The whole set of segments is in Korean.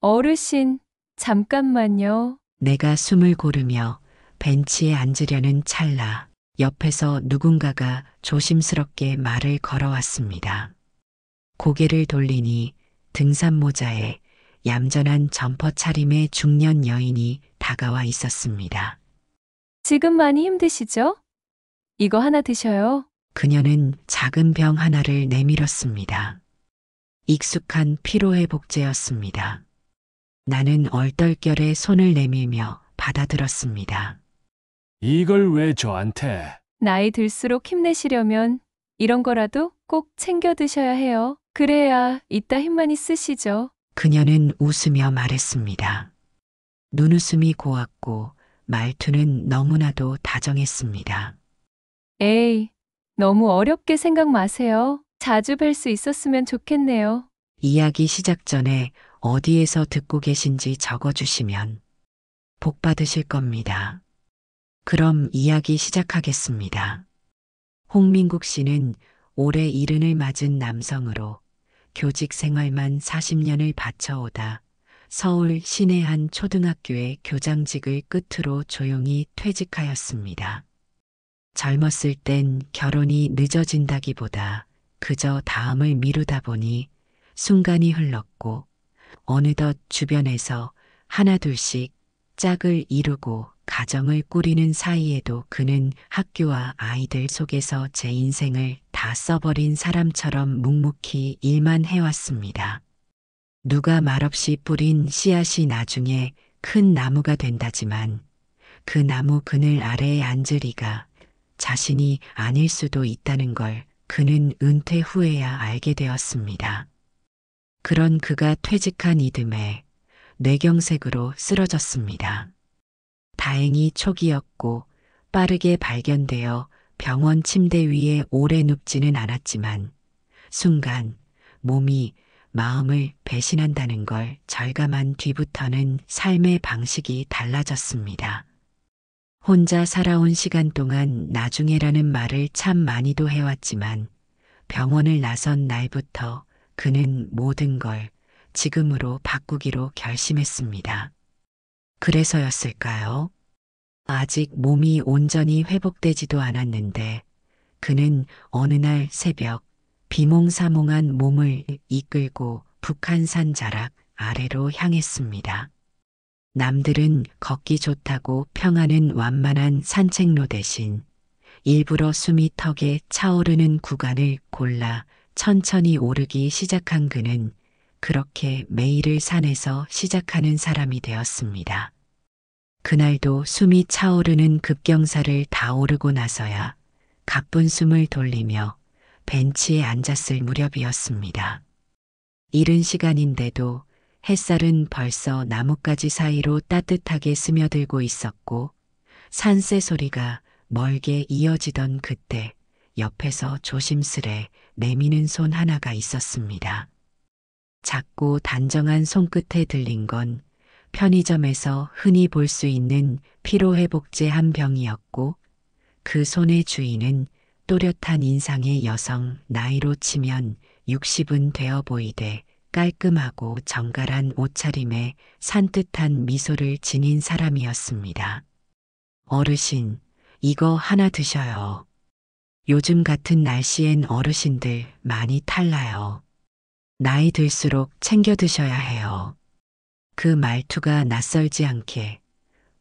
어르신, 잠깐만요. 내가 숨을 고르며 벤치에 앉으려는 찰나 옆에서 누군가가 조심스럽게 말을 걸어왔습니다. 고개를 돌리니 등산 모자에 얌전한 점퍼 차림의 중년 여인이 다가와 있었습니다. 지금 많이 힘드시죠? 이거 하나 드셔요. 그녀는 작은 병 하나를 내밀었습니다. 익숙한 피로회복제였습니다. 나는 얼떨결에 손을 내밀며 받아들었습니다. 이걸 왜 저한테? 나이 들수록 힘내시려면 이런 거라도 꼭 챙겨 드셔야 해요. 그래야 이따 힘만이 쓰시죠. 그녀는 웃으며 말했습니다. 눈웃음이 고왔고 말투는 너무나도 다정했습니다. 에이, 너무 어렵게 생각 마세요. 자주 뵐 수 있었으면 좋겠네요. 이야기 시작 전에 어디에서 듣고 계신지 적어주시면 복 받으실 겁니다. 그럼 이야기 시작하겠습니다. 홍민국 씨는 올해 70을 맞은 남성으로 교직 생활만 40년을 바쳐오다 서울 시내 한 초등학교의 교장직을 끝으로 조용히 퇴직하였습니다. 젊었을 땐 결혼이 늦어진다기보다 그저 다음을 미루다 보니 순간이 흘렀고 어느덧 주변에서 하나둘씩 짝을 이루고 가정을 꾸리는 사이에도 그는 학교와 아이들 속에서 제 인생을 다 써버린 사람처럼 묵묵히 일만 해왔습니다. 누가 말없이 뿌린 씨앗이 나중에 큰 나무가 된다지만 그 나무 그늘 아래에 앉을 리가 자신이 아닐 수도 있다는 걸 그는 은퇴 후에야 알게 되었습니다. 그런 그가 퇴직한 이듬해 뇌경색으로 쓰러졌습니다. 다행히 초기였고 빠르게 발견되어 병원 침대 위에 오래 눕지는 않았지만 순간 몸이 마음을 배신한다는 걸 절감한 뒤부터는 삶의 방식이 달라졌습니다. 혼자 살아온 시간 동안 나중에라는 말을 참 많이도 해왔지만 병원을 나선 날부터 그는 모든 걸 지금으로 바꾸기로 결심했습니다. 그래서였을까요? 아직 몸이 온전히 회복되지도 않았는데 그는 어느 날 새벽 비몽사몽한 몸을 이끌고 북한산 자락 아래로 향했습니다. 남들은 걷기 좋다고 평하는 완만한 산책로 대신 일부러 숨이 턱에 차오르는 구간을 골라 천천히 오르기 시작한 그는 그렇게 매일을 산에서 시작하는 사람이 되었습니다. 그날도 숨이 차오르는 급경사를 다 오르고 나서야 가쁜 숨을 돌리며 벤치에 앉았을 무렵이었습니다. 이른 시간인데도 햇살은 벌써 나뭇가지 사이로 따뜻하게 스며들고 있었고 산새 소리가 멀게 이어지던 그때 옆에서 조심스레 내미는 손 하나가 있었습니다. 작고 단정한 손끝에 들린 건 편의점에서 흔히 볼 수 있는 피로회복제 한 병이었고 그 손의 주인은 또렷한 인상의 여성, 나이로 치면 60은 되어 보이되 깔끔하고 정갈한 옷차림에 산뜻한 미소를 지닌 사람이었습니다. 어르신, 이거 하나 드셔요. 요즘 같은 날씨엔 어르신들 많이 탈나요. 나이 들수록 챙겨 드셔야 해요. 그 말투가 낯설지 않게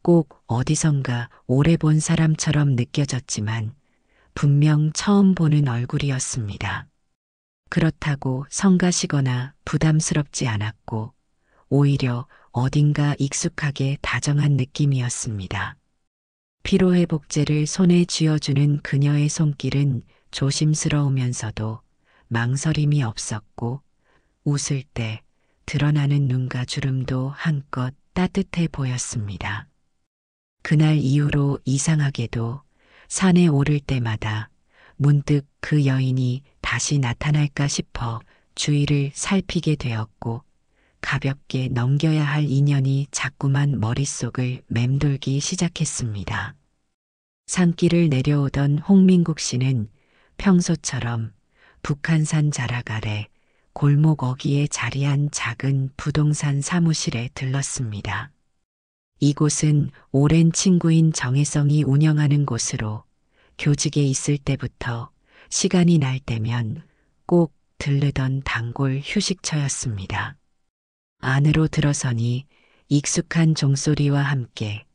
꼭 어디선가 오래 본 사람처럼 느껴졌지만 분명 처음 보는 얼굴이었습니다. 그렇다고 성가시거나 부담스럽지 않았고 오히려 어딘가 익숙하게 다정한 느낌이었습니다. 피로회복제를 손에 쥐어주는 그녀의 손길은 조심스러우면서도 망설임이 없었고 웃을 때 드러나는 눈과 주름도 한껏 따뜻해 보였습니다. 그날 이후로 이상하게도 산에 오를 때마다 문득 그 여인이 다시 나타날까 싶어 주위를 살피게 되었고 가볍게 넘겨야 할 인연이 자꾸만 머릿속을 맴돌기 시작했습니다. 산길을 내려오던 홍민국 씨는 평소처럼 북한산 자락 아래 골목 어귀에 자리한 작은 부동산 사무실에 들렀습니다. 이곳은 오랜 친구인 정혜성이 운영하는 곳으로 교직에 있을 때부터 시간이 날 때면 꼭 들르던 단골 휴식처였습니다. 안으로 들어서니 익숙한 종소리와 함께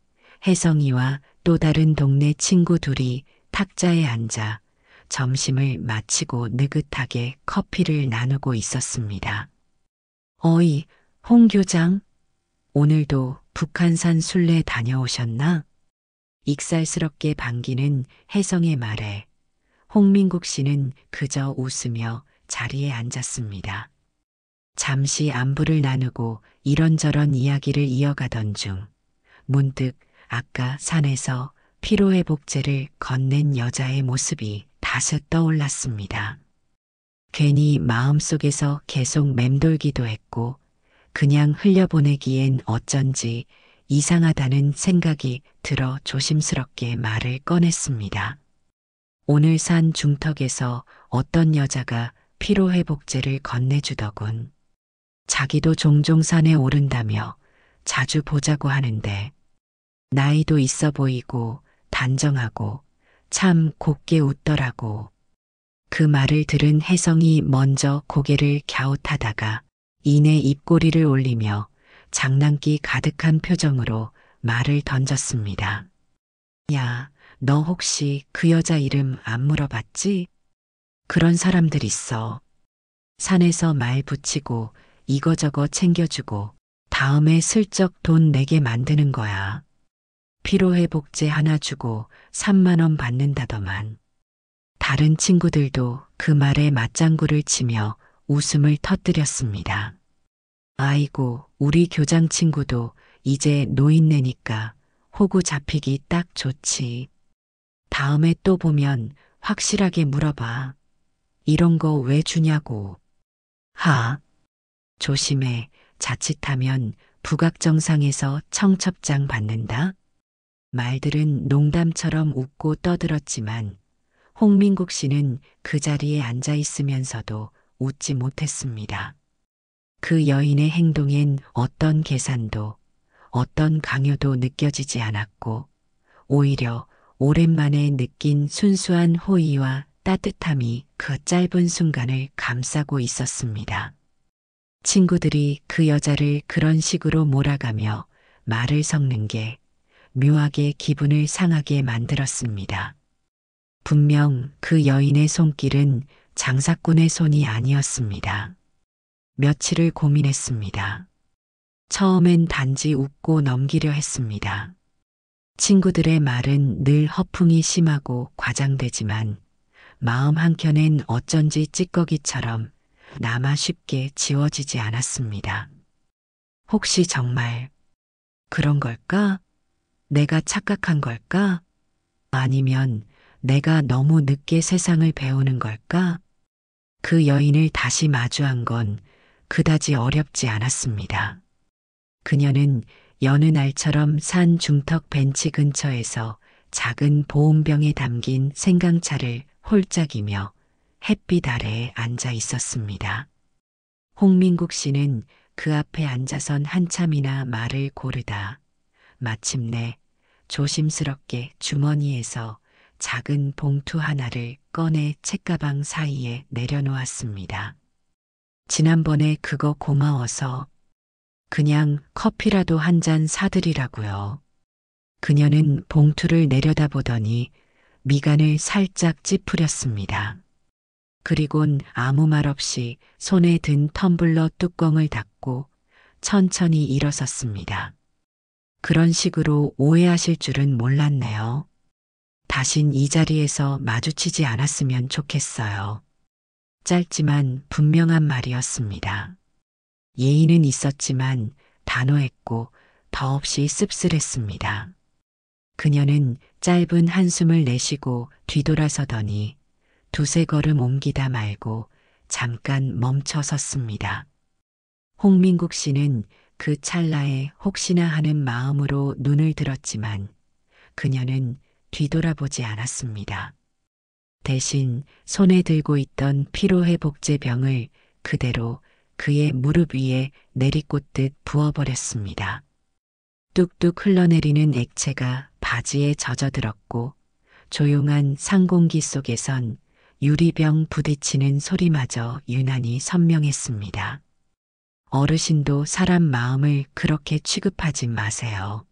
혜성이와 또 다른 동네 친구 둘이 탁자에 앉아 점심을 마치고 느긋하게 커피를 나누고 있었습니다. 어이, 홍 교장, 오늘도 북한산 순례 다녀오셨나? 익살스럽게 반기는 혜성의 말에 홍민국 씨는 그저 웃으며 자리에 앉았습니다. 잠시 안부를 나누고 이런저런 이야기를 이어가던 중 문득 아까 산에서 피로회복제를 건넨 여자의 모습이 다시 떠올랐습니다. 괜히 마음속에서 계속 맴돌기도 했고 그냥 흘려보내기엔 어쩐지 이상하다는 생각이 들어 조심스럽게 말을 꺼냈습니다. 오늘 산 중턱에서 어떤 여자가 피로회복제를 건네주더군. 자기도 종종 산에 오른다며 자주 보자고 하는데 나이도 있어 보이고 단정하고 참 곱게 웃더라고. 그 말을 들은 혜성이 먼저 고개를 갸웃하다가 이내 입꼬리를 올리며 장난기 가득한 표정으로 말을 던졌습니다. 야, 너 혹시 그 여자 이름 안 물어봤지? 그런 사람들 있어. 산에서 말 붙이고 이거저거 챙겨주고 다음에 슬쩍 돈 내게 만드는 거야. 피로회복제 하나 주고 3만 원 받는다더만. 다른 친구들도 그 말에 맞장구를 치며 웃음을 터뜨렸습니다. 아이고, 우리 교장 친구도 이제 노인네니까 호구 잡히기 딱 좋지. 다음에 또 보면 확실하게 물어봐. 이런 거 왜 주냐고. 하. 조심해. 자칫하면 부각정상에서 청첩장 받는다. 말들은 농담처럼 웃고 떠들었지만 홍민국 씨는 그 자리에 앉아 있으면서도 웃지 못했습니다. 그 여인의 행동엔 어떤 계산도 어떤 강요도 느껴지지 않았고 오히려 오랜만에 느낀 순수한 호의와 따뜻함이 그 짧은 순간을 감싸고 있었습니다. 친구들이 그 여자를 그런 식으로 몰아가며 말을 섞는 게 묘하게 기분을 상하게 만들었습니다. 분명 그 여인의 손길은 장사꾼의 손이 아니었습니다. 며칠을 고민했습니다. 처음엔 단지 웃고 넘기려 했습니다. 친구들의 말은 늘 허풍이 심하고 과장되지만 마음 한켠엔 어쩐지 찌꺼기처럼 남아 쉽게 지워지지 않았습니다. 혹시 정말 그런 걸까? 내가 착각한 걸까? 아니면 내가 너무 늦게 세상을 배우는 걸까? 그 여인을 다시 마주한 건 그다지 어렵지 않았습니다. 그녀는 여느 날처럼 산 중턱 벤치 근처에서 작은 보온병에 담긴 생강차를 홀짝이며 햇빛 아래에 앉아 있었습니다. 홍민국 씨는 그 앞에 앉아선 한참이나 말을 고르다 마침내 조심스럽게 주머니에서 작은 봉투 하나를 꺼내 책가방 사이에 내려놓았습니다. 지난번에 그거 고마워서 그냥 커피라도 한 잔 사드리라고요. 그녀는 봉투를 내려다보더니 미간을 살짝 찌푸렸습니다. 그리곤 아무 말 없이 손에 든 텀블러 뚜껑을 닫고 천천히 일어섰습니다. 그런 식으로 오해하실 줄은 몰랐네요. 다신 이 자리에서 마주치지 않았으면 좋겠어요. 짧지만 분명한 말이었습니다. 예의는 있었지만 단호했고 더없이 씁쓸했습니다. 그녀는 짧은 한숨을 내쉬고 뒤돌아서더니 두세 걸음 옮기다 말고 잠깐 멈춰 섰습니다. 홍민국 씨는 그 찰나에 혹시나 하는 마음으로 눈을 들었지만 그녀는 뒤돌아보지 않았습니다. 대신 손에 들고 있던 피로회복제 병을 그대로 그의 무릎 위에 내리꽂듯 부어버렸습니다. 뚝뚝 흘러내리는 액체가 바지에 젖어들었고 조용한 상공기 속에선 유리병 부딪히는 소리마저 유난히 선명했습니다. 어르신도 사람 마음을 그렇게 취급하지 마세요.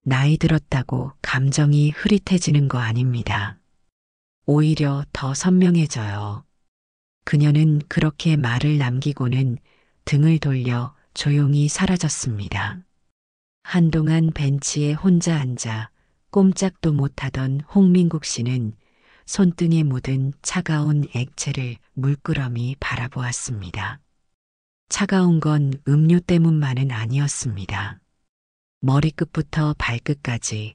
나이 들었다고 감정이 흐릿해지는 거 아닙니다. 오히려 더 선명해져요. 그녀는 그렇게 말을 남기고는 등을 돌려 조용히 사라졌습니다. 한동안 벤치에 혼자 앉아 꼼짝도 못하던 홍민국 씨는 손등에 묻은 차가운 액체를 물끄러미 바라보았습니다. 차가운 건 음료 때문만은 아니었습니다. 머리끝부터 발끝까지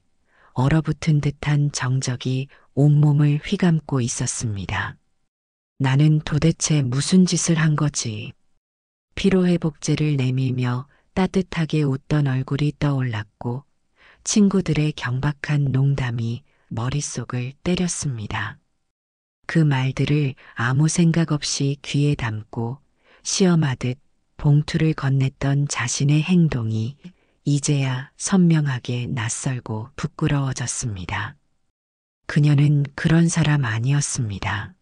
얼어붙은 듯한 정적이 온몸을 휘감고 있었습니다. 나는 도대체 무슨 짓을 한 거지? 피로회복제를 내밀며 따뜻하게 웃던 얼굴이 떠올랐고 친구들의 경박한 농담이 머릿속을 때렸습니다. 그 말들을 아무 생각 없이 귀에 담고 시험하듯 봉투를 건넸던 자신의 행동이 이제야 선명하게 낯설고 부끄러워졌습니다. 그녀는 그런 사람 아니었습니다.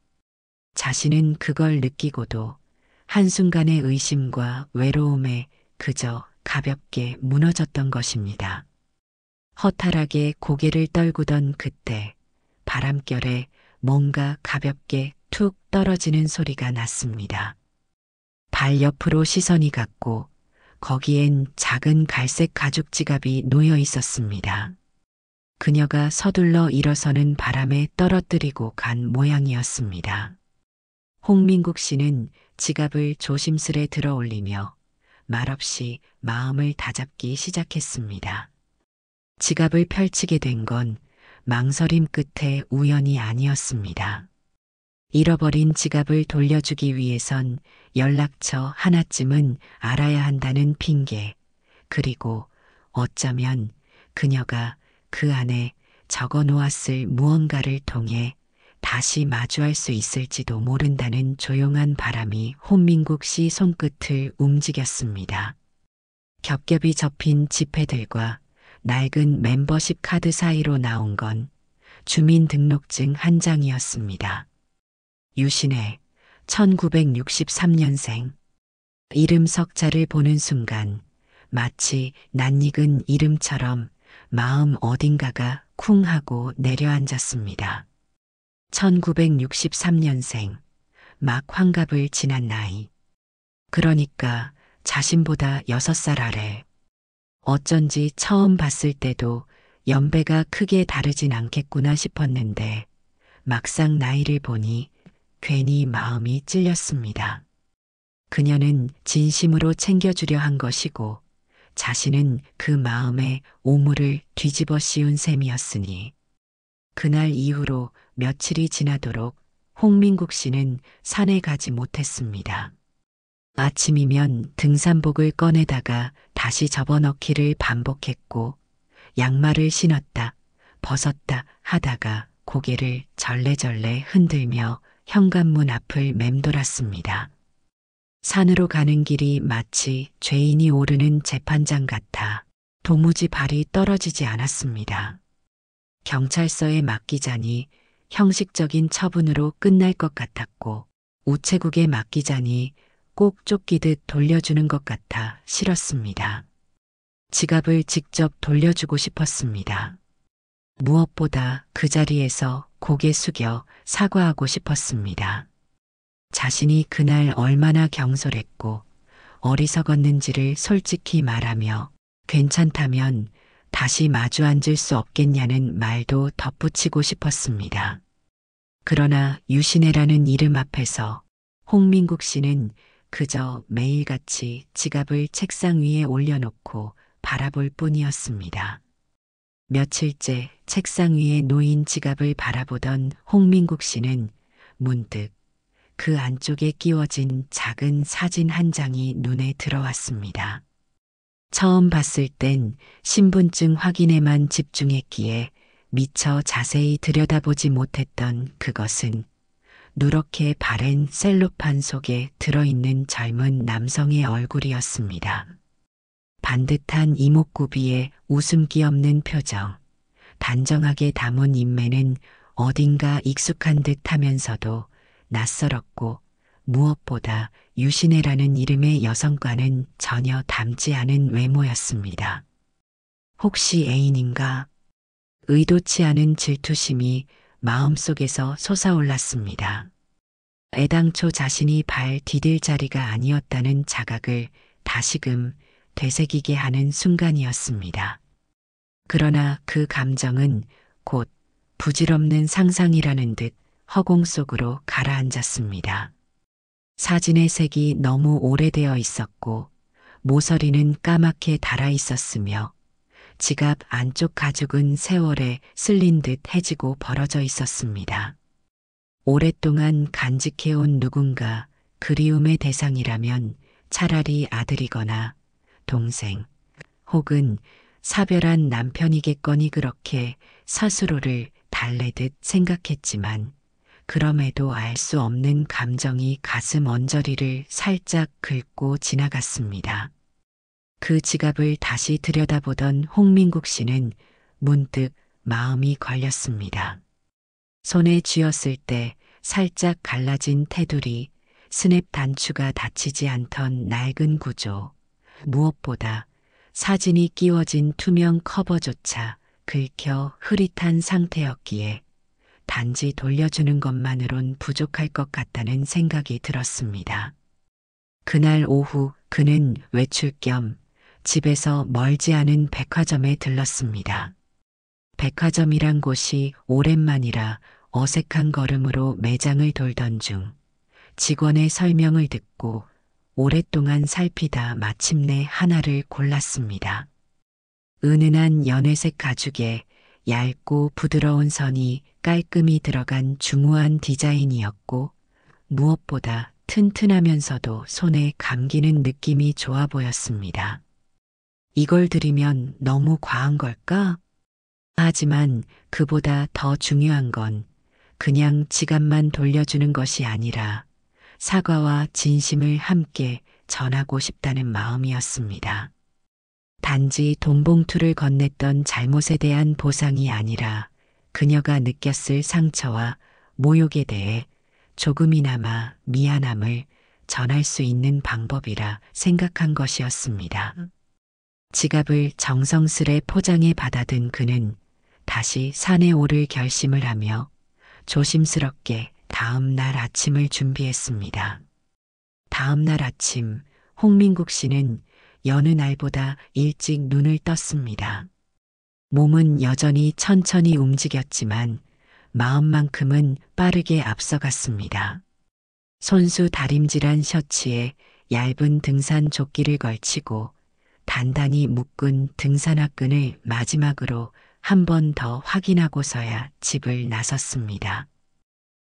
자신은 그걸 느끼고도 한순간의 의심과 외로움에 그저 가볍게 무너졌던 것입니다. 허탈하게 고개를 떨구던 그때 바람결에 뭔가 가볍게 툭 떨어지는 소리가 났습니다. 발 옆으로 시선이 갔고 거기엔 작은 갈색 가죽 지갑이 놓여 있었습니다. 그녀가 서둘러 일어서는 바람에 떨어뜨리고 간 모양이었습니다. 홍민국 씨는 지갑을 조심스레 들어 올리며 말없이 마음을 다잡기 시작했습니다. 지갑을 펼치게 된 건 망설임 끝에 우연이 아니었습니다. 잃어버린 지갑을 돌려주기 위해선 연락처 하나쯤은 알아야 한다는 핑계, 그리고 어쩌면 그녀가 그 안에 적어 놓았을 무언가를 통해 다시 마주할 수 있을지도 모른다는 조용한 바람이 홍민국 씨 손끝을 움직였습니다. 겹겹이 접힌 지폐들과 낡은 멤버십 카드 사이로 나온 건 주민등록증 한 장이었습니다. 유신혜, 1963년생. 이름 석자를 보는 순간 마치 낯익은 이름처럼 마음 어딘가가 쿵 하고 내려앉았습니다. 1963년생, 막 환갑을 지난 나이. 그러니까 자신보다 6살 아래. 어쩐지 처음 봤을 때도 연배가 크게 다르진 않겠구나 싶었는데 막상 나이를 보니 괜히 마음이 찔렸습니다. 그녀는 진심으로 챙겨주려 한 것이고 자신은 그 마음에 오물을 뒤집어 씌운 셈이었으니 그날 이후로 며칠이 지나도록 홍민국 씨는 산에 가지 못했습니다. 아침이면 등산복을 꺼내다가 다시 접어넣기를 반복했고 양말을 신었다 벗었다 하다가 고개를 절레절레 흔들며 현관문 앞을 맴돌았습니다. 산으로 가는 길이 마치 죄인이 오르는 재판장 같아 도무지 발이 떨어지지 않았습니다. 경찰서에 맡기자니 형식적인 처분으로 끝날 것 같았고 우체국에 맡기자니 꼭 쫓기듯 돌려주는 것 같아 싫었습니다. 지갑을 직접 돌려주고 싶었습니다. 무엇보다 그 자리에서 고개 숙여 사과하고 싶었습니다. 자신이 그날 얼마나 경솔했고 어리석었는지를 솔직히 말하며 괜찮다면 다시 마주 앉을 수 없겠냐는 말도 덧붙이고 싶었습니다. 그러나 유신혜라는 이름 앞에서 홍민국 씨는 그저 매일같이 지갑을 책상 위에 올려놓고 바라볼 뿐이었습니다. 며칠째 책상 위에 놓인 지갑을 바라보던 홍민국 씨는 문득 그 안쪽에 끼워진 작은 사진 한 장이 눈에 들어왔습니다. 처음 봤을 땐 신분증 확인에만 집중했기에 미처 자세히 들여다보지 못했던 그것은 누렇게 바랜 셀로판 속에 들어있는 젊은 남성의 얼굴이었습니다. 반듯한 이목구비에 웃음기 없는 표정, 단정하게 담은 인매는 어딘가 익숙한 듯 하면서도 낯설었고 무엇보다 유신혜라는 이름의 여성과는 전혀 닮지 않은 외모였습니다. 혹시 애인인가? 의도치 않은 질투심이 마음속에서 솟아올랐습니다. 애당초 자신이 발 디딜 자리가 아니었다는 자각을 다시금 되새기게 하는 순간이었습니다. 그러나 그 감정은 곧 부질없는 상상이라는 듯 허공 속으로 가라앉았습니다. 사진의 색이 너무 오래되어 있었고 모서리는 까맣게 닳아 있었으며 지갑 안쪽 가죽은 세월에 쓸린 듯 해지고 벌어져 있었습니다. 오랫동안 간직해온 누군가 그리움의 대상이라면 차라리 아들이거나 동생 혹은 사별한 남편이겠거니 그렇게 스스로를 달래듯 생각했지만 그럼에도 알 수 없는 감정이 가슴 언저리를 살짝 긁고 지나갔습니다. 그 지갑을 다시 들여다보던 홍민국 씨는 문득 마음이 걸렸습니다. 손에 쥐었을 때 살짝 갈라진 테두리, 스냅 단추가 닫히지 않던 낡은 구조, 무엇보다 사진이 끼워진 투명 커버조차 긁혀 흐릿한 상태였기에 단지 돌려주는 것만으론 부족할 것 같다는 생각이 들었습니다. 그날 오후 그는 외출 겸 집에서 멀지 않은 백화점에 들렀습니다. 백화점이란 곳이 오랜만이라 어색한 걸음으로 매장을 돌던 중 직원의 설명을 듣고 오랫동안 살피다 마침내 하나를 골랐습니다. 은은한 연회색 가죽에 얇고 부드러운 선이 깔끔히 들어간 중후한 디자인이었고 무엇보다 튼튼하면서도 손에 감기는 느낌이 좋아 보였습니다. 이걸 들이면 너무 과한 걸까? 하지만 그보다 더 중요한 건 그냥 지갑만 돌려주는 것이 아니라 사과와 진심을 함께 전하고 싶다는 마음이었습니다. 단지 돈봉투를 건넸던 잘못에 대한 보상이 아니라 그녀가 느꼈을 상처와 모욕에 대해 조금이나마 미안함을 전할 수 있는 방법이라 생각한 것이었습니다. 지갑을 정성스레 포장해 받아든 그는 다시 산에 오를 결심을 하며 조심스럽게 다음 날 아침을 준비했습니다. 다음 날 아침 홍민국 씨는 여느 날보다 일찍 눈을 떴습니다. 몸은 여전히 천천히 움직였지만 마음만큼은 빠르게 앞서갔습니다. 손수 다림질한 셔츠에 얇은 등산 조끼를 걸치고 단단히 묶은 등산화끈을 마지막으로 한 번 더 확인하고서야 집을 나섰습니다.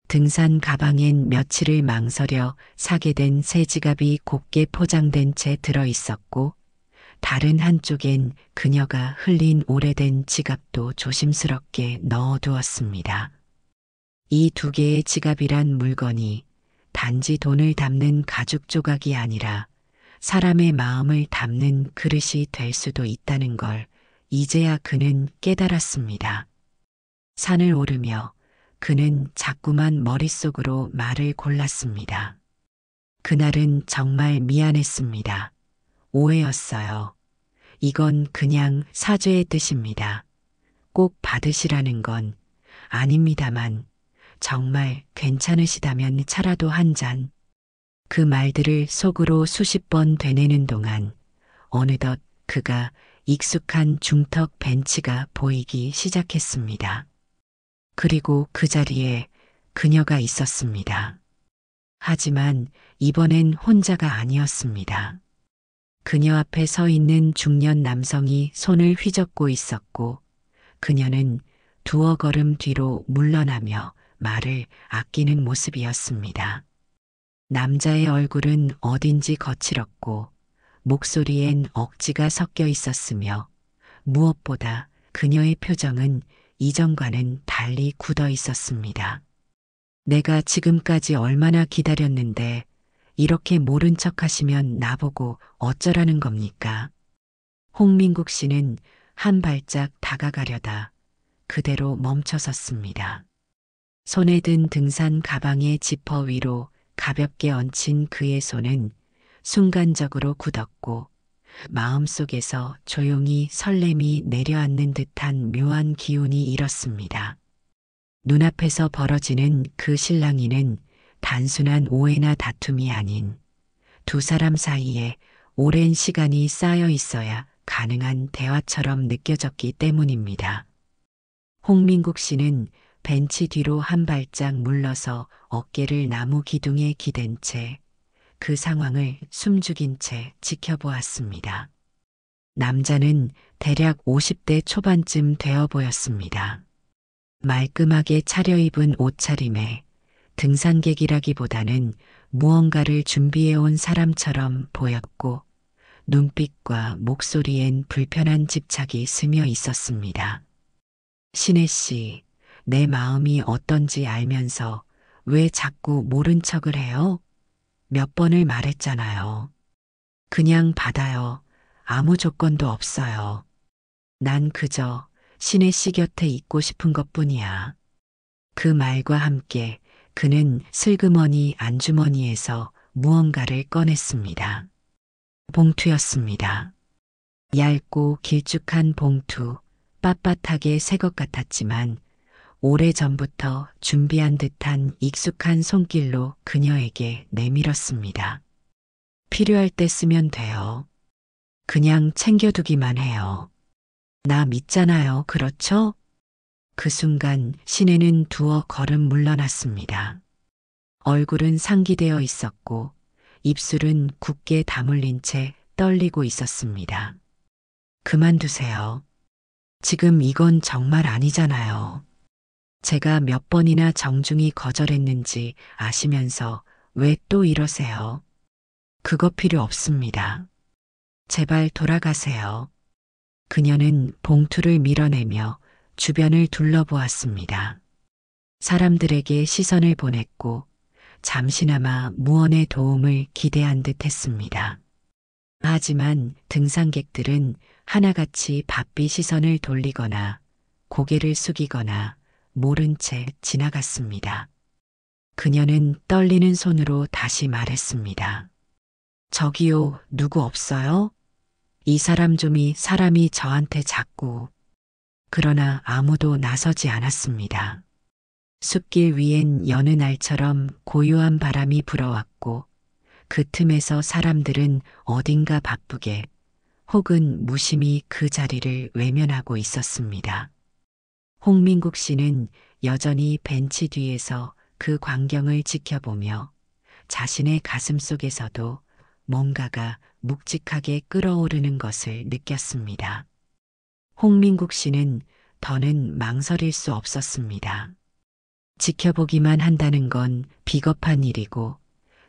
등산 가방엔 며칠을 망설여 사게 된 새 지갑이 곱게 포장된 채 들어 있었고 다른 한쪽엔 그녀가 흘린 오래된 지갑도 조심스럽게 넣어두었습니다. 이 두 개의 지갑이란 물건이 단지 돈을 담는 가죽 조각이 아니라 사람의 마음을 담는 그릇이 될 수도 있다는 걸 이제야 그는 깨달았습니다. 산을 오르며 그는 자꾸만 머릿속으로 말을 골랐습니다. 그날은 정말 미안했습니다. 오해였어요. 이건 그냥 사죄의 뜻입니다. 꼭 받으시라는 건 아닙니다만 정말 괜찮으시다면 차라도 한 잔. 그 말들을 속으로 수십 번 되뇌는 동안 어느덧 그가 익숙한 중턱 벤치가 보이기 시작했습니다. 그리고 그 자리에 그녀가 있었습니다. 하지만 이번엔 혼자가 아니었습니다. 그녀 앞에 서 있는 중년 남성이 손을 휘젓고 있었고 그녀는 두어 걸음 뒤로 물러나며 말을 아끼는 모습이었습니다. 남자의 얼굴은 어딘지 거칠었고 목소리엔 억지가 섞여 있었으며 무엇보다 그녀의 표정은 이전과는 달리 굳어 있었습니다. 내가 지금까지 얼마나 기다렸는데 이렇게 모른 척 하시면 나보고 어쩌라는 겁니까? 홍민국 씨는 한 발짝 다가가려다 그대로 멈춰섰습니다. 손에 든 등산 가방의 지퍼 위로 가볍게 얹힌 그의 손은 순간적으로 굳었고 마음속에서 조용히 설렘이 내려앉는 듯한 묘한 기운이 일었습니다. 눈앞에서 벌어지는 그 실랑이는 단순한 오해나 다툼이 아닌 두 사람 사이에 오랜 시간이 쌓여 있어야 가능한 대화처럼 느껴졌기 때문입니다. 홍민국 씨는 벤치 뒤로 한 발짝 물러서 어깨를 나무 기둥에 기댄 채 그 상황을 숨죽인 채 지켜보았습니다. 남자는 대략 50대 초반쯤 되어 보였습니다. 말끔하게 차려입은 옷차림에 등산객이라기보다는 무언가를 준비해온 사람처럼 보였고 눈빛과 목소리엔 불편한 집착이 스며 있었습니다. 신혜 씨, 내 마음이 어떤지 알면서 왜 자꾸 모른 척을 해요? 몇 번을 말했잖아요. 그냥 받아요. 아무 조건도 없어요. 난 그저 신혜 씨 곁에 있고 싶은 것뿐이야. 그 말과 함께 그는 슬그머니 안주머니에서 무언가를 꺼냈습니다. 봉투였습니다. 얇고 길쭉한 봉투, 빳빳하게 새 것 같았지만 오래전부터 준비한 듯한 익숙한 손길로 그녀에게 내밀었습니다. 필요할 때 쓰면 돼요. 그냥 챙겨두기만 해요. 나 믿잖아요, 그렇죠? 그 순간 신혜는 두어 걸음 물러났습니다. 얼굴은 상기되어 있었고 입술은 굳게 다물린 채 떨리고 있었습니다. 그만두세요. 지금 이건 정말 아니잖아요. 제가 몇 번이나 정중히 거절했는지 아시면서 왜 또 이러세요? 그거 필요 없습니다. 제발 돌아가세요. 그녀는 봉투를 밀어내며 주변을 둘러보았습니다. 사람들에게 시선을 보냈고 잠시나마 무언의 도움을 기대한 듯 했습니다. 하지만 등산객들은 하나같이 바삐 시선을 돌리거나 고개를 숙이거나 모른 채 지나갔습니다. 그녀는 떨리는 손으로 다시 말했습니다. 저기요, 누구 없어요? 이 사람 좀이 사람이 저한테 자꾸. 그러나 아무도 나서지 않았습니다. 숲길 위엔 여느 날처럼 고요한 바람이 불어왔고 그 틈에서 사람들은 어딘가 바쁘게 혹은 무심히 그 자리를 외면하고 있었습니다. 홍민국 씨는 여전히 벤치 뒤에서 그 광경을 지켜보며 자신의 가슴 속에서도 뭔가가 묵직하게 끓어오르는 것을 느꼈습니다. 홍민국 씨는 더는 망설일 수 없었습니다. 지켜보기만 한다는 건 비겁한 일이고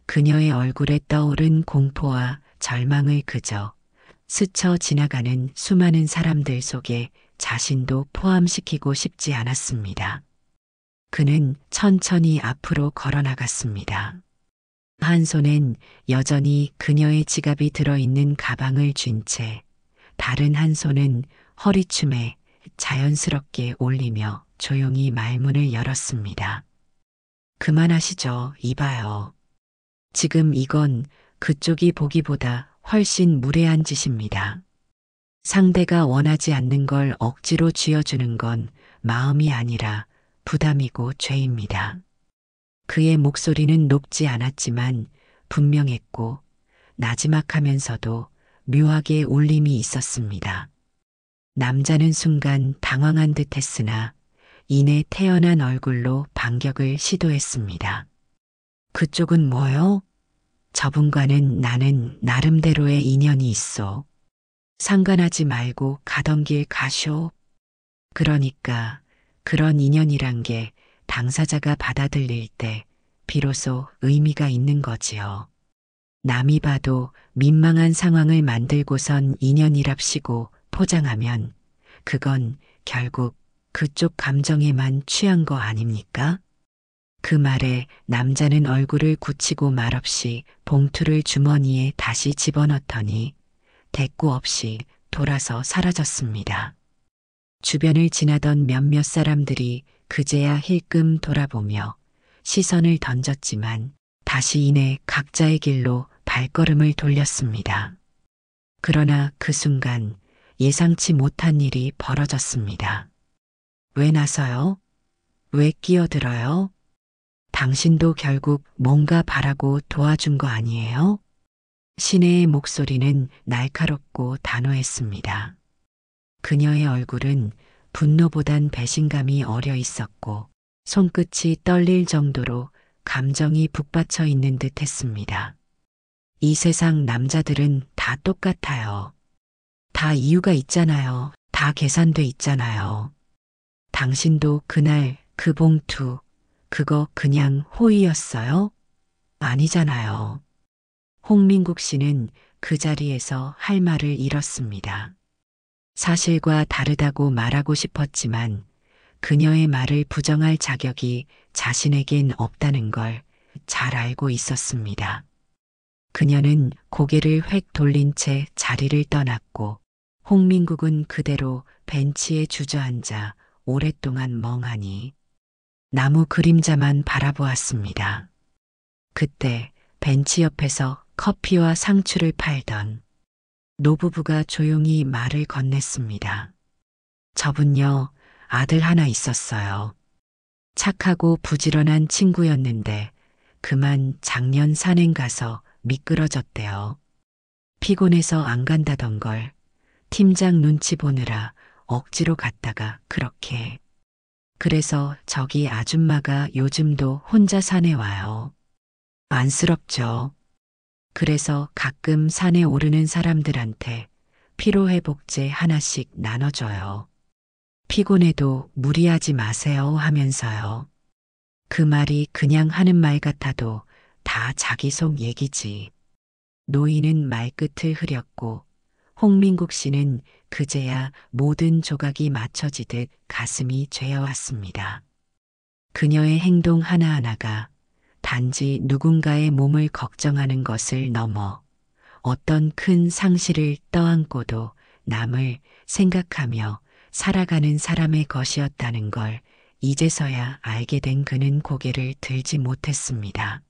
그녀의 얼굴에 떠오른 공포와 절망을 그저 스쳐 지나가는 수많은 사람들 속에 자신도 포함시키고 싶지 않았습니다. 그는 천천히 앞으로 걸어나갔습니다. 한 손엔 여전히 그녀의 지갑이 들어있는 가방을 쥔 채 다른 한 손은 허리춤에 자연스럽게 올리며 조용히 말문을 열었습니다. 그만하시죠, 이봐요. 지금 이건 그쪽이 보기보다 훨씬 무례한 짓입니다. 상대가 원하지 않는 걸 억지로 쥐어주는 건 마음이 아니라 부담이고 죄입니다. 그의 목소리는 높지 않았지만 분명했고 나지막하면서도 묘하게 울림이 있었습니다. 남자는 순간 당황한 듯 했으나 이내 태연한 얼굴로 반격을 시도했습니다. 그쪽은 뭐요? 저분과는 나는 나름대로의 인연이 있어. 상관하지 말고 가던 길 가쇼. 그러니까 그런 인연이란 게 당사자가 받아들일 때 비로소 의미가 있는 거지요. 남이 봐도 민망한 상황을 만들고선 인연이랍시고 포장하면 그건 결국 그쪽 감정에만 취한 거 아닙니까? 그 말에 남자는 얼굴을 굳히고 말없이 봉투를 주머니에 다시 집어넣더니 대꾸 없이 돌아서 사라졌습니다. 주변을 지나던 몇몇 사람들이 그제야 힐끔 돌아보며 시선을 던졌지만 다시 이내 각자의 길로 발걸음을 돌렸습니다. 그러나 그 순간 예상치 못한 일이 벌어졌습니다. 왜 나서요? 왜 끼어들어요? 당신도 결국 뭔가 바라고 도와준 거 아니에요? 시내의 목소리는 날카롭고 단호했습니다. 그녀의 얼굴은 분노보단 배신감이 어려 있었고 손끝이 떨릴 정도로 감정이 북받쳐 있는 듯 했습니다. 이 세상 남자들은 다 똑같아요. 다 이유가 있잖아요. 다 계산돼 있잖아요. 당신도 그날 그 봉투, 그거 그냥 호의였어요? 아니잖아요. 홍민국 씨는 그 자리에서 할 말을 잃었습니다. 사실과 다르다고 말하고 싶었지만 그녀의 말을 부정할 자격이 자신에겐 없다는 걸 잘 알고 있었습니다. 그녀는 고개를 획 돌린 채 자리를 떠났고 홍민국은 그대로 벤치에 주저앉아 오랫동안 멍하니 나무 그림자만 바라보았습니다. 그때 벤치 옆에서 커피와 상추를 팔던 노부부가 조용히 말을 건넸습니다. 저분요, 아들 하나 있었어요. 착하고 부지런한 친구였는데 그만 작년 산행 가서 미끄러졌대요. 피곤해서 안 간다던 걸 팀장 눈치 보느라 억지로 갔다가 그렇게. 그래서 저기 아줌마가 요즘도 혼자 산에 와요. 안쓰럽죠. 그래서 가끔 산에 오르는 사람들한테 피로회복제 하나씩 나눠줘요. 피곤해도 무리하지 마세요 하면서요. 그 말이 그냥 하는 말 같아도 다 자기 속 얘기지. 노인은 말끝을 흐렸고 홍민국 씨는 그제야 모든 조각이 맞춰지듯 가슴이 죄어왔습니다. 그녀의 행동 하나하나가 단지 누군가의 몸을 걱정하는 것을 넘어 어떤 큰 상실을 떠안고도 남을 생각하며 살아가는 사람의 것이었다는 걸 이제서야 알게 된 그는 고개를 들지 못했습니다.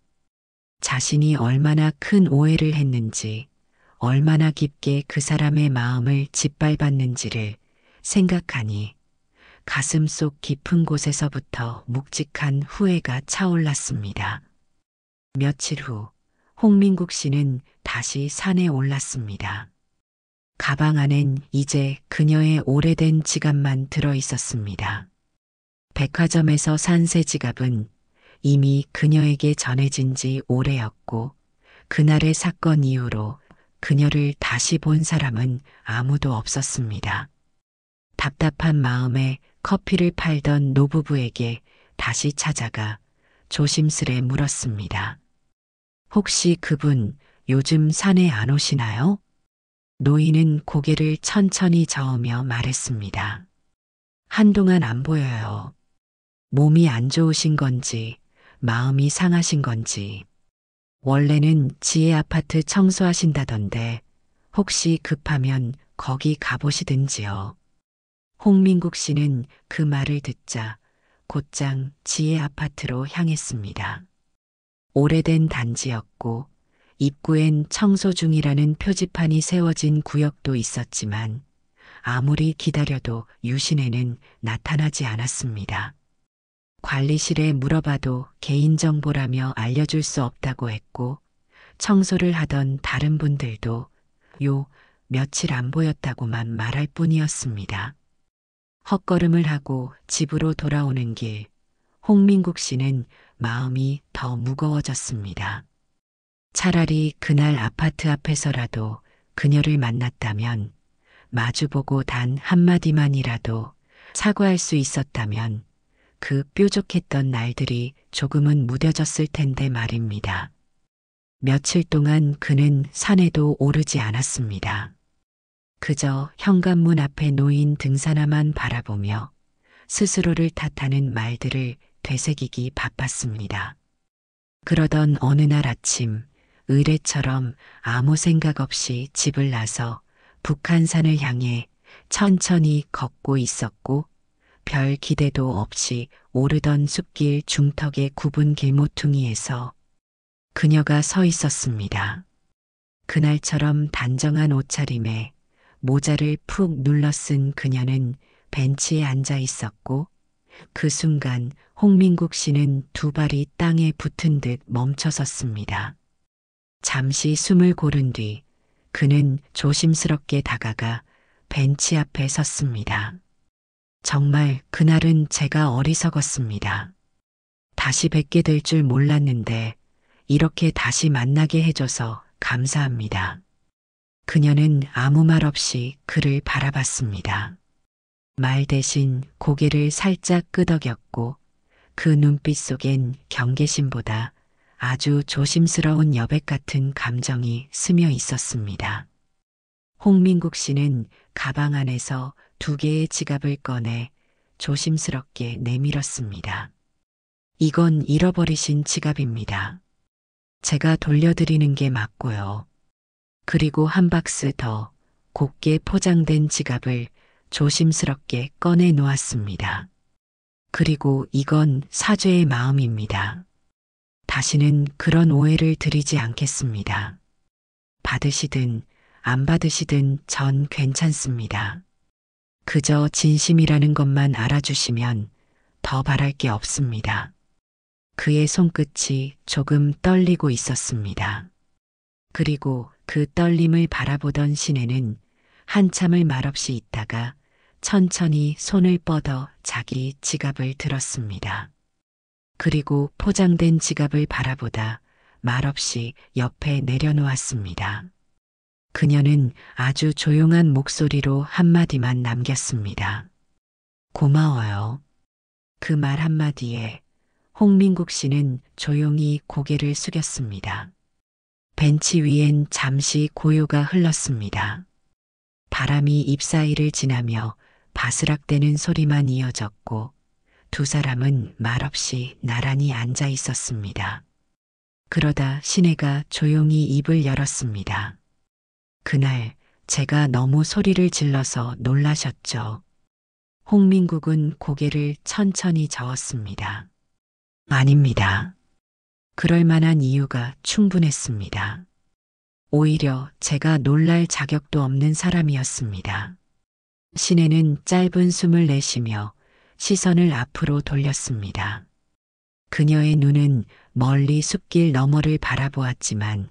자신이 얼마나 큰 오해를 했는지, 얼마나 깊게 그 사람의 마음을 짓밟았는지를 생각하니 가슴 속 깊은 곳에서부터 묵직한 후회가 차올랐습니다. 며칠 후 홍민국 씨는 다시 산에 올랐습니다. 가방 안엔 이제 그녀의 오래된 지갑만 들어 있었습니다. 백화점에서 산 새 지갑은 이미 그녀에게 전해진 지 오래였고 그날의 사건 이후로 그녀를 다시 본 사람은 아무도 없었습니다. 답답한 마음에 커피를 팔던 노부부에게 다시 찾아가 조심스레 물었습니다. 혹시 그분 요즘 산에 안 오시나요? 노인은 고개를 천천히 저으며 말했습니다. 한동안 안 보여요. 몸이 안 좋으신 건지 마음이 상하신 건지. 원래는 지혜 아파트 청소하신다던데 혹시 급하면 거기 가보시든지요. 홍민국 씨는 그 말을 듣자 곧장 지혜 아파트로 향했습니다. 오래된 단지였고 입구엔 청소 중이라는 표지판이 세워진 구역도 있었지만 아무리 기다려도 유신에는 나타나지 않았습니다. 관리실에 물어봐도 개인정보라며 알려줄 수 없다고 했고 청소를 하던 다른 분들도 요 며칠 안 보였다고만 말할 뿐이었습니다. 헛걸음을 하고 집으로 돌아오는 길, 홍민국 씨는 마음이 더 무거워졌습니다. 차라리 그날 아파트 앞에서라도 그녀를 만났다면, 마주보고 단 한마디만이라도 사과할 수 있었다면 그 뾰족했던 날들이 조금은 무뎌졌을 텐데 말입니다. 며칠 동안 그는 산에도 오르지 않았습니다. 그저 현관문 앞에 놓인 등산화만 바라보며 스스로를 탓하는 말들을 되새기기 바빴습니다. 그러던 어느 날 아침 의뢰처럼 아무 생각 없이 집을 나서 북한산을 향해 천천히 걷고 있었고 별 기대도 없이 오르던 숲길 중턱의 굽은 길모퉁이에서 그녀가 서 있었습니다. 그날처럼 단정한 옷차림에 모자를 푹 눌러 쓴 그녀는 벤치에 앉아 있었고 그 순간 홍민국 씨는 두 발이 땅에 붙은 듯 멈춰섰습니다. 잠시 숨을 고른 뒤 그는 조심스럽게 다가가 벤치 앞에 섰습니다. 정말 그날은 제가 어리석었습니다. 다시 뵙게 될 줄 몰랐는데 이렇게 다시 만나게 해줘서 감사합니다. 그녀는 아무 말 없이 그를 바라봤습니다. 말 대신 고개를 살짝 끄덕였고 그 눈빛 속엔 경계심보다 아주 조심스러운 여백 같은 감정이 스며 있었습니다. 홍민국 씨는 가방 안에서 두 개의 지갑을 꺼내 조심스럽게 내밀었습니다. 이건 잃어버리신 지갑입니다. 제가 돌려드리는 게 맞고요. 그리고 한 박스 더 곱게 포장된 지갑을 조심스럽게 꺼내 놓았습니다. 그리고 이건 사죄의 마음입니다. 다시는 그런 오해를 드리지 않겠습니다. 받으시든 안 받으시든 전 괜찮습니다. 그저 진심이라는 것만 알아주시면 더 바랄 게 없습니다. 그의 손끝이 조금 떨리고 있었습니다. 그리고 그 떨림을 바라보던 시내는 한참을 말없이 있다가 천천히 손을 뻗어 자기 지갑을 들었습니다. 그리고 포장된 지갑을 바라보다 말없이 옆에 내려놓았습니다. 그녀는 아주 조용한 목소리로 한마디만 남겼습니다. 고마워요. 그 말 한마디에 홍민국 씨는 조용히 고개를 숙였습니다. 벤치 위엔 잠시 고요가 흘렀습니다. 바람이 잎사이를 지나며 바스락대는 소리만 이어졌고 두 사람은 말없이 나란히 앉아 있었습니다. 그러다 시내가 조용히 입을 열었습니다. 그날 제가 너무 소리를 질러서 놀라셨죠. 홍민국은 고개를 천천히 저었습니다. 아닙니다. 그럴 만한 이유가 충분했습니다. 오히려 제가 놀랄 자격도 없는 사람이었습니다. 시내는 짧은 숨을 내쉬며 시선을 앞으로 돌렸습니다. 그녀의 눈은 멀리 숲길 너머를 바라보았지만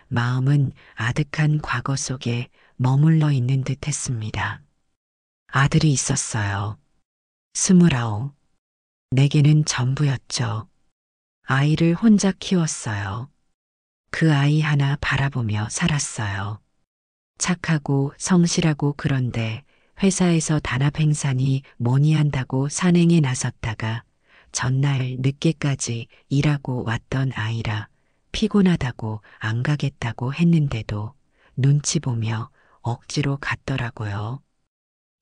마음은 아득한 과거 속에 머물러 있는 듯 했습니다. 아들이 있었어요. 29. 내게는 전부였죠. 아이를 혼자 키웠어요. 그 아이 하나 바라보며 살았어요. 착하고 성실하고 그런데 회사에서 단합 행사니 뭐니 한다고 산행에 나섰다가 전날 늦게까지 일하고 왔던 아이라 피곤하다고 안 가겠다고 했는데도 눈치 보며 억지로 갔더라고요.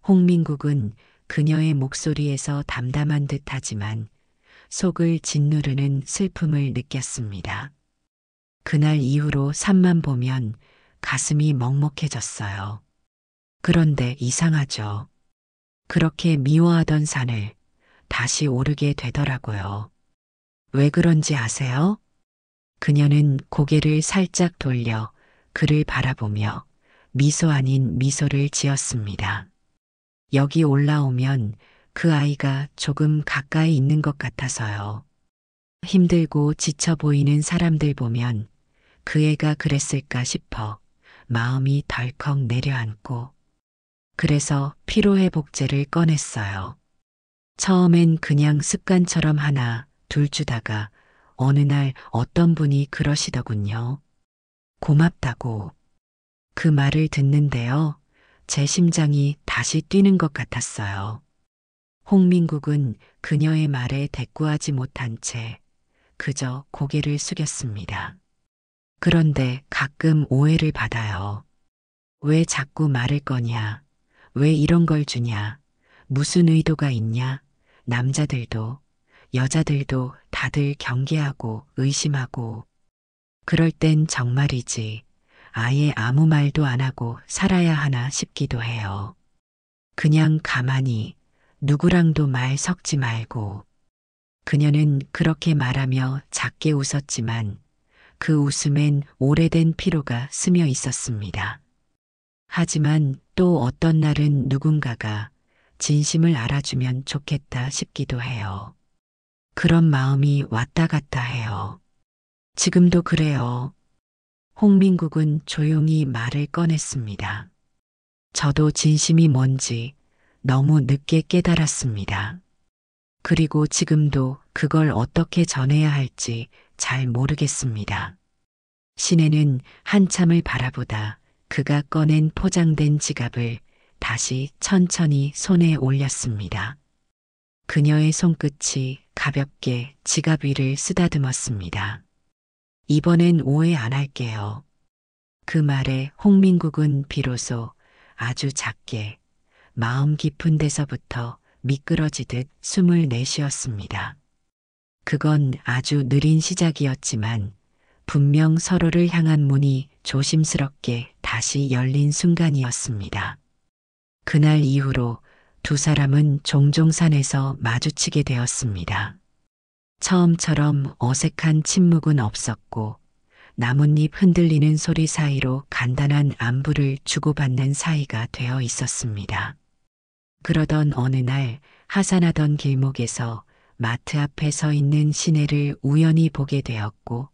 홍민국은 그녀의 목소리에서 담담한 듯하지만 속을 짓누르는 슬픔을 느꼈습니다. 그날 이후로 산만 보면 가슴이 먹먹해졌어요. 그런데 이상하죠. 그렇게 미워하던 산을 다시 오르게 되더라고요. 왜 그런지 아세요? 그녀는 고개를 살짝 돌려 그를 바라보며 미소 아닌 미소를 지었습니다. 여기 올라오면 그 아이가 조금 가까이 있는 것 같아서요. 힘들고 지쳐 보이는 사람들 보면 그 애가 그랬을까 싶어 마음이 덜컥 내려앉고 그래서 피로회복제를 꺼냈어요. 처음엔 그냥 습관처럼 하나 둘 주다가 어느 날 어떤 분이 그러시더군요. 고맙다고. 그 말을 듣는데요. 제 심장이 다시 뛰는 것 같았어요. 홍민국은 그녀의 말에 대꾸하지 못한 채 그저 고개를 숙였습니다. 그런데 가끔 오해를 받아요. 왜 자꾸 말을 거냐? 왜 이런 걸 주냐? 무슨 의도가 있냐? 남자들도 여자들도 다들 경계하고 의심하고 그럴 땐 정말이지 아예 아무 말도 안 하고 살아야 하나 싶기도 해요. 그냥 가만히 누구랑도 말 섞지 말고. 그녀는 그렇게 말하며 작게 웃었지만 그 웃음엔 오래된 피로가 스며 있었습니다. 하지만 또 어떤 날은 누군가가 진심을 알아주면 좋겠다 싶기도 해요. 그런 마음이 왔다 갔다 해요. 지금도 그래요. 홍민국은 조용히 말을 꺼냈습니다. 저도 진심이 뭔지 너무 늦게 깨달았습니다. 그리고 지금도 그걸 어떻게 전해야 할지 잘 모르겠습니다. 신혜는 한참을 바라보다 그가 꺼낸 포장된 지갑을 다시 천천히 손에 올렸습니다. 그녀의 손끝이 가볍게 지갑 위를 쓰다듬었습니다. 이번엔 오해 안 할게요. 그 말에 홍민국은 비로소 아주 작게 마음 깊은 데서부터 미끄러지듯 숨을 내쉬었습니다. 그건 아주 느린 시작이었지만 분명 서로를 향한 문이 조심스럽게 다시 열린 순간이었습니다. 그날 이후로 두 사람은 종종 산에서 마주치게 되었습니다. 처음처럼 어색한 침묵은 없었고 나뭇잎 흔들리는 소리 사이로 간단한 안부를 주고받는 사이가 되어 있었습니다. 그러던 어느 날 하산하던 길목에서 마트 앞에 서 있는 신혜를 우연히 보게 되었고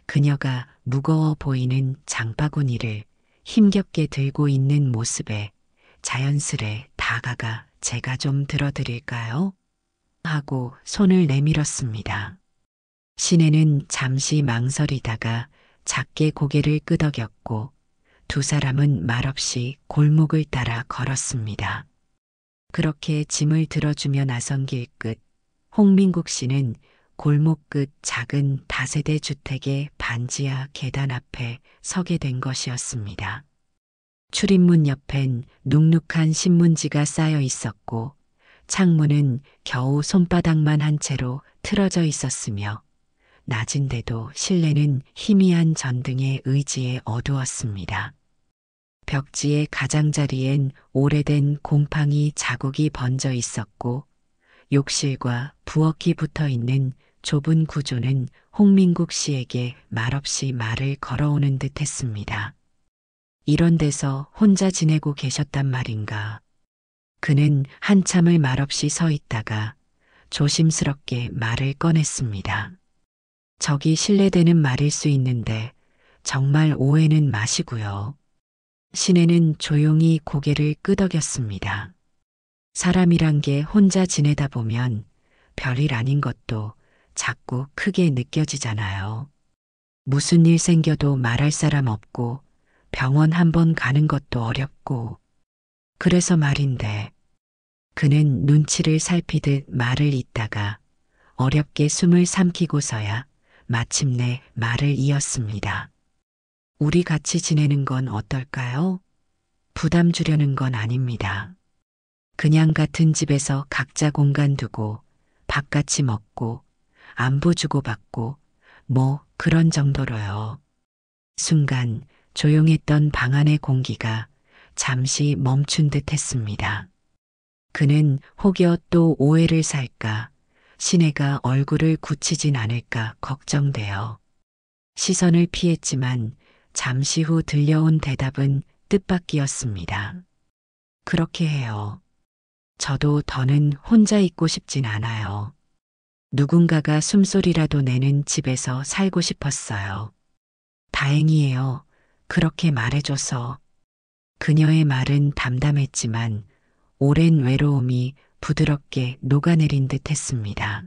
그녀가 무거워 보이는 장바구니를 힘겹게 들고 있는 모습에 자연스레 다가가 제가 좀 들어드릴까요? 하고 손을 내밀었습니다. 신혜는 잠시 망설이다가 작게 고개를 끄덕였고 두 사람은 말없이 골목을 따라 걸었습니다. 그렇게 짐을 들어주며 나선 길 끝, 홍민국 씨는 골목 끝 작은 다세대 주택의 반지하 계단 앞에 서게 된 것이었습니다. 출입문 옆엔 눅눅한 신문지가 쌓여 있었고 창문은 겨우 손바닥만 한 채로 틀어져 있었으며 낮인데도 실내는 희미한 전등의 의지에 어두웠습니다. 벽지의 가장자리엔 오래된 곰팡이 자국이 번져 있었고 욕실과 부엌이 붙어 있는 좁은 구조는 홍민국 씨에게 말없이 말을 걸어오는 듯 했습니다. 이런 데서 혼자 지내고 계셨단 말인가. 그는 한참을 말없이 서 있다가 조심스럽게 말을 꺼냈습니다. 저기 실례되는 말일 수 있는데 정말 오해는 마시고요. 신혜는 조용히 고개를 끄덕였습니다. 사람이란 게 혼자 지내다 보면 별일 아닌 것도 자꾸 크게 느껴지잖아요. 무슨 일 생겨도 말할 사람 없고 병원 한번 가는 것도 어렵고 그래서 말인데 그는 눈치를 살피듯 말을 잇다가 어렵게 숨을 삼키고서야 마침내 말을 이었습니다. 우리 같이 지내는 건 어떨까요? 부담 주려는 건 아닙니다. 그냥 같은 집에서 각자 공간 두고 밥같이 먹고 안부 주고받고 뭐 그런 정도로요. 순간 조용했던 방 안의 공기가 잠시 멈춘 듯 했습니다. 그는 혹여 또 오해를 살까, 신혜가 얼굴을 굳히진 않을까 걱정되어 시선을 피했지만 잠시 후 들려온 대답은 뜻밖이었습니다. 그렇게 해요. 저도 더는 혼자 있고 싶진 않아요. 누군가가 숨소리라도 내는 집에서 살고 싶었어요. 다행이에요. 그렇게 말해줘서. 그녀의 말은 담담했지만 오랜 외로움이 부드럽게 녹아내린 듯 했습니다.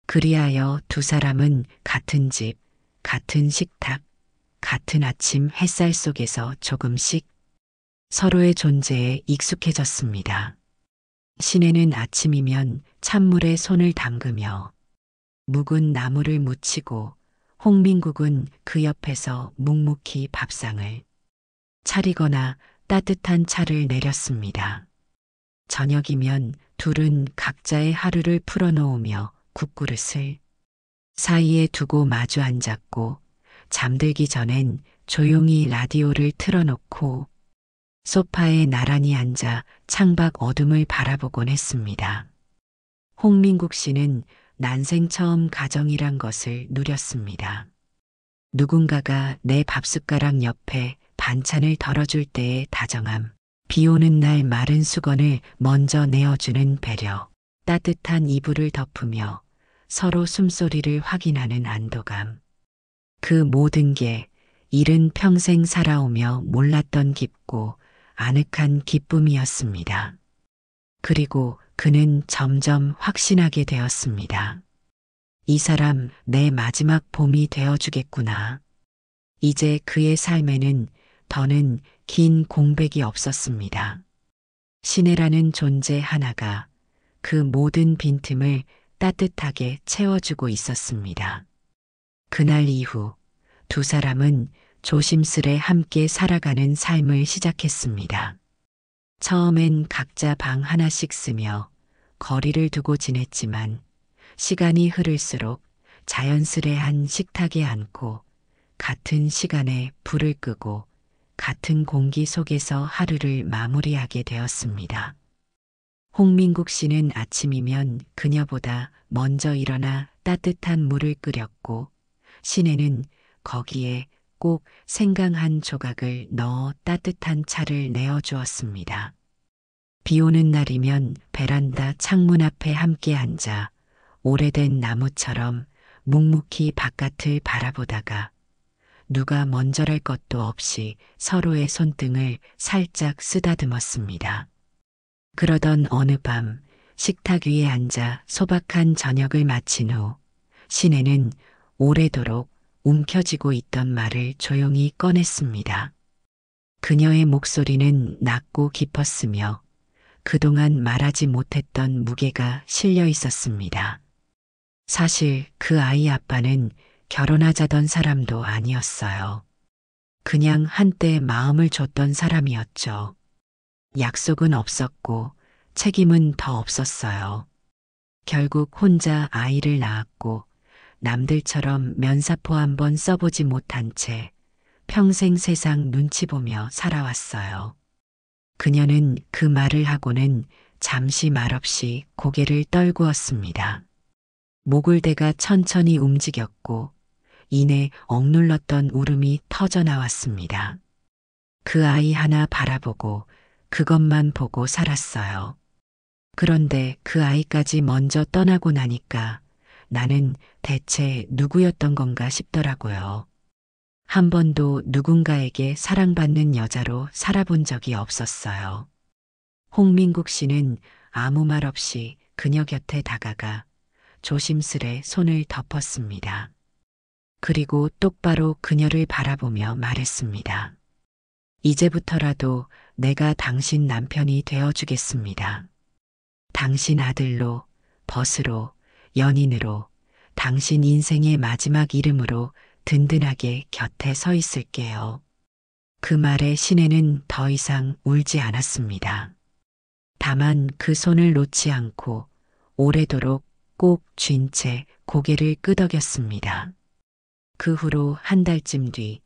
그리하여 두 사람은 같은 집, 같은 식탁, 같은 아침 햇살 속에서 조금씩 서로의 존재에 익숙해졌습니다. 신혜는 아침이면 찬물에 손을 담그며 묵은 나무를 묻히고 홍민국은 그 옆에서 묵묵히 밥상을 차리거나 따뜻한 차를 내렸습니다. 저녁이면 둘은 각자의 하루를 풀어놓으며 국그릇을 사이에 두고 마주 앉았고 잠들기 전엔 조용히 라디오를 틀어놓고 소파에 나란히 앉아 창밖 어둠을 바라보곤 했습니다. 홍민국 씨는 난생 처음 가정이란 것을 누렸습니다. 누군가가 내 밥숟가락 옆에 반찬을 덜어줄 때의 다정함, 비 오는 날 마른 수건을 먼저 내어주는 배려, 따뜻한 이불을 덮으며 서로 숨소리를 확인하는 안도감. 그 모든 게 일은 평생 살아오며 몰랐던 깊고 아늑한 기쁨이었습니다. 그리고 그는 점점 확신하게 되었습니다. 이 사람 내 마지막 봄이 되어주겠구나. 이제 그의 삶에는 더는 긴 공백이 없었습니다. 신혜라는 존재 하나가 그 모든 빈틈을 따뜻하게 채워주고 있었습니다. 그날 이후 두 사람은 조심스레 함께 살아가는 삶을 시작했습니다. 처음엔 각자 방 하나씩 쓰며 거리를 두고 지냈지만 시간이 흐를수록 자연스레 한 식탁에 앉고 같은 시간에 불을 끄고 같은 공기 속에서 하루를 마무리하게 되었습니다. 홍민국 씨는 아침이면 그녀보다 먼저 일어나 따뜻한 물을 끓였고 신혜는 거기에 꼭 생강 한 조각을 넣어 따뜻한 차를 내어주었습니다. 비 오는 날이면 베란다 창문 앞에 함께 앉아 오래된 나무처럼 묵묵히 바깥을 바라보다가 누가 먼저랄 것도 없이 서로의 손등을 살짝 쓰다듬었습니다. 그러던 어느 밤 식탁 위에 앉아 소박한 저녁을 마친 후 신혜는 오래도록 움켜쥐고 있던 말을 조용히 꺼냈습니다. 그녀의 목소리는 낮고 깊었으며 그동안 말하지 못했던 무게가 실려 있었습니다. 사실 그 아이 아빠는 결혼하자던 사람도 아니었어요. 그냥 한때 마음을 줬던 사람이었죠. 약속은 없었고 책임은 더 없었어요. 결국 혼자 아이를 낳았고 남들처럼 면사포 한번 써보지 못한 채 평생 세상 눈치 보며 살아왔어요. 그녀는 그 말을 하고는 잠시 말없이 고개를 떨구었습니다. 목을대가 천천히 움직였고 이내 억눌렀던 울음이 터져 나왔습니다. 그 아이 하나 바라보고 그것만 보고 살았어요. 그런데 그 아이까지 먼저 떠나고 나니까 나는 대체 누구였던 건가 싶더라고요. 한 번도 누군가에게 사랑받는 여자로 살아본 적이 없었어요. 홍민국 씨는 아무 말 없이 그녀 곁에 다가가 조심스레 손을 덮었습니다. 그리고 똑바로 그녀를 바라보며 말했습니다. 이제부터라도 내가 당신 남편이 되어주겠습니다. 당신 아들로, 벗으로, 연인으로, 당신 인생의 마지막 이름으로 든든하게 곁에 서 있을게요. 그 말에 신혜는 더 이상 울지 않았습니다. 다만 그 손을 놓지 않고 오래도록 꼭 쥔 채 고개를 끄덕였습니다. 그 후로 한 달쯤 뒤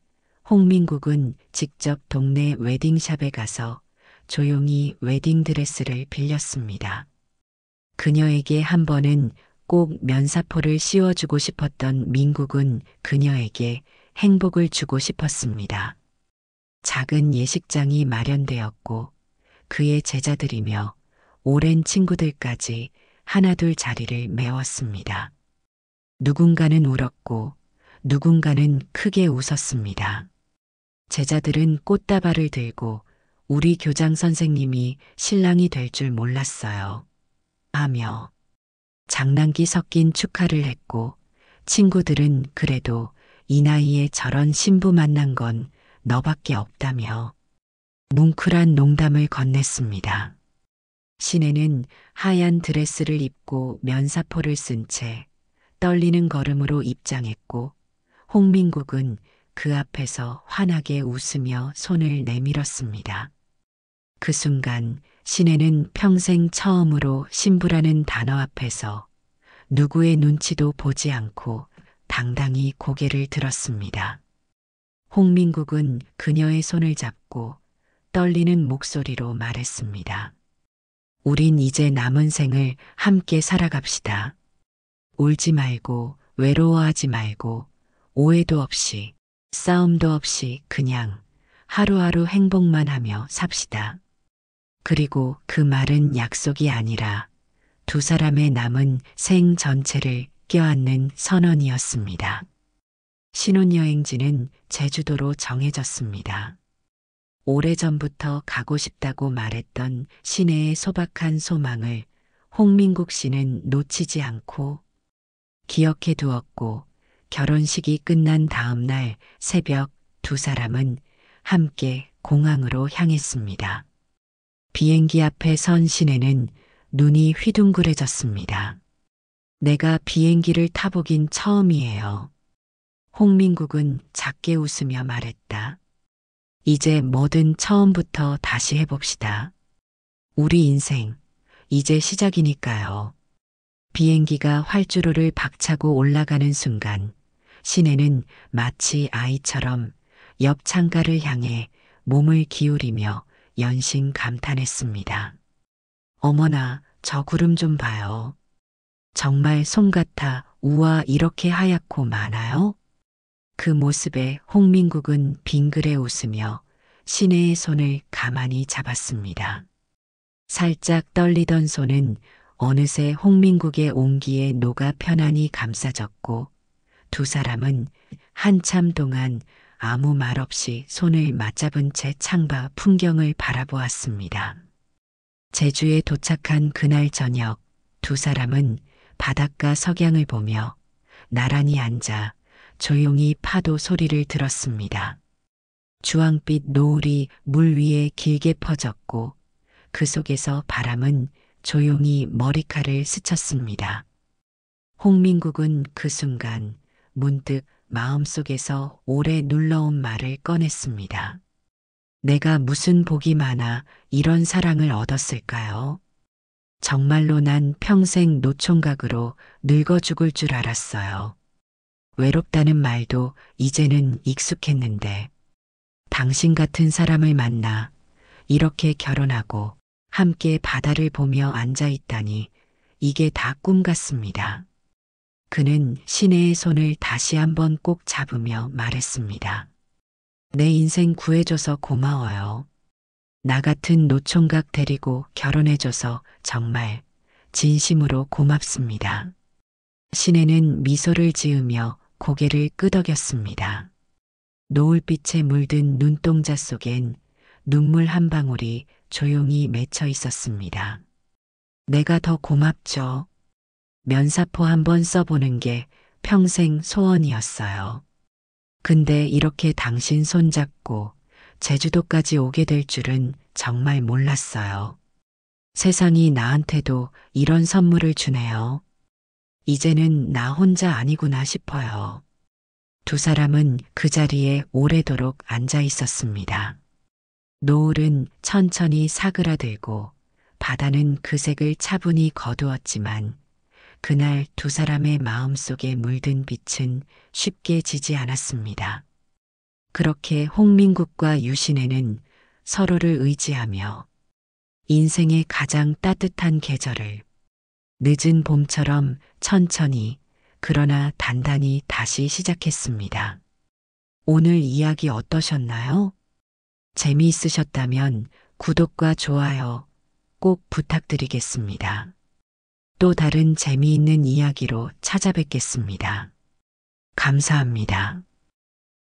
홍민국은 직접 동네 웨딩샵에 가서 조용히 웨딩드레스를 빌렸습니다. 그녀에게 한 번은 꼭 면사포를 씌워주고 싶었던 민국은 그녀에게 행복을 주고 싶었습니다. 작은 예식장이 마련되었고 그의 제자들이며 오랜 친구들까지 하나둘 자리를 메웠습니다. 누군가는 울었고 누군가는 크게 웃었습니다. 제자들은 꽃다발을 들고 우리 교장 선생님이 신랑이 될 줄 몰랐어요. 하며 장난기 섞인 축하를 했고 친구들은 그래도 이 나이에 저런 신부 만난 건 너밖에 없다며 뭉클한 농담을 건넸습니다. 신혜는 하얀 드레스를 입고 면사포를 쓴 채 떨리는 걸음으로 입장했고 홍민국은 그 앞에서 환하게 웃으며 손을 내밀었습니다. 그 순간 신혜는 평생 처음으로 신부라는 단어 앞에서 누구의 눈치도 보지 않고 당당히 고개를 들었습니다. 홍민국은 그녀의 손을 잡고 떨리는 목소리로 말했습니다. 우린 이제 남은 생을 함께 살아갑시다. 울지 말고 외로워하지 말고 오해도 없이 싸움도 없이 그냥 하루하루 행복만 하며 삽시다. 그리고 그 말은 약속이 아니라 두 사람의 남은 생 전체를 껴안는 선언이었습니다. 신혼여행지는 제주도로 정해졌습니다. 오래전부터 가고 싶다고 말했던 시내의 소박한 소망을 홍민국 씨는 놓치지 않고 기억해 두었고 결혼식이 끝난 다음 날 새벽 두 사람은 함께 공항으로 향했습니다. 비행기 앞에 선 시내는 눈이 휘둥그레졌습니다. 내가 비행기를 타보긴 처음이에요. 홍민국은 작게 웃으며 말했다. 이제 뭐든 처음부터 다시 해봅시다. 우리 인생, 이제 시작이니까요. 비행기가 활주로를 박차고 올라가는 순간, 시내는 마치 아이처럼 옆 창가를 향해 몸을 기울이며 연신 감탄했습니다. 어머나, 저 구름 좀 봐요. 정말 솜 같아. 우와, 이렇게 하얗고 많아요? 그 모습에 홍민국은 빙그레 웃으며 시내의 손을 가만히 잡았습니다. 살짝 떨리던 손은 어느새 홍민국의 온기에 녹아 편안히 감싸졌고 두 사람은 한참 동안 아무 말 없이 손을 맞잡은 채 창밖 풍경을 바라보았습니다. 제주에 도착한 그날 저녁 두 사람은 바닷가 석양을 보며 나란히 앉아 조용히 파도 소리를 들었습니다. 주황빛 노을이 물 위에 길게 퍼졌고 그 속에서 바람은 조용히 머리카락을 스쳤습니다. 홍민국은 그 순간 문득 마음속에서 오래 눌러온 말을 꺼냈습니다. 내가 무슨 복이 많아 이런 사랑을 얻었을까요? 정말로 난 평생 노총각으로 늙어 죽을 줄 알았어요. 외롭다는 말도 이제는 익숙했는데 당신 같은 사람을 만나 이렇게 결혼하고 함께 바다를 보며 앉아 있다니 이게 다 꿈 같습니다. 그는 시내의 손을 다시 한번 꼭 잡으며 말했습니다. 내 인생 구해줘서 고마워요. 나 같은 노총각 데리고 결혼해줘서 정말 진심으로 고맙습니다. 시내는 미소를 지으며 고개를 끄덕였습니다. 노을빛에 물든 눈동자 속엔 눈물 한 방울이 조용히 맺혀 있었습니다. 내가 더 고맙죠. 면사포 한번 써보는 게 평생 소원이었어요. 근데 이렇게 당신 손잡고 제주도까지 오게 될 줄은 정말 몰랐어요. 세상이 나한테도 이런 선물을 주네요. 이제는 나 혼자 아니구나 싶어요. 두 사람은 그 자리에 오래도록 앉아 있었습니다. 노을은 천천히 사그라들고 바다는 그 색을 차분히 거두었지만 그날 두 사람의 마음속에 물든 빛은 쉽게 지지 않았습니다. 그렇게 홍민국과 유신애는 서로를 의지하며 인생의 가장 따뜻한 계절을 늦은 봄처럼 천천히 그러나 단단히 다시 시작했습니다. 오늘 이야기 어떠셨나요? 재미있으셨다면 구독과 좋아요 꼭 부탁드리겠습니다. 또 다른 재미있는 이야기로 찾아뵙겠습니다. 감사합니다.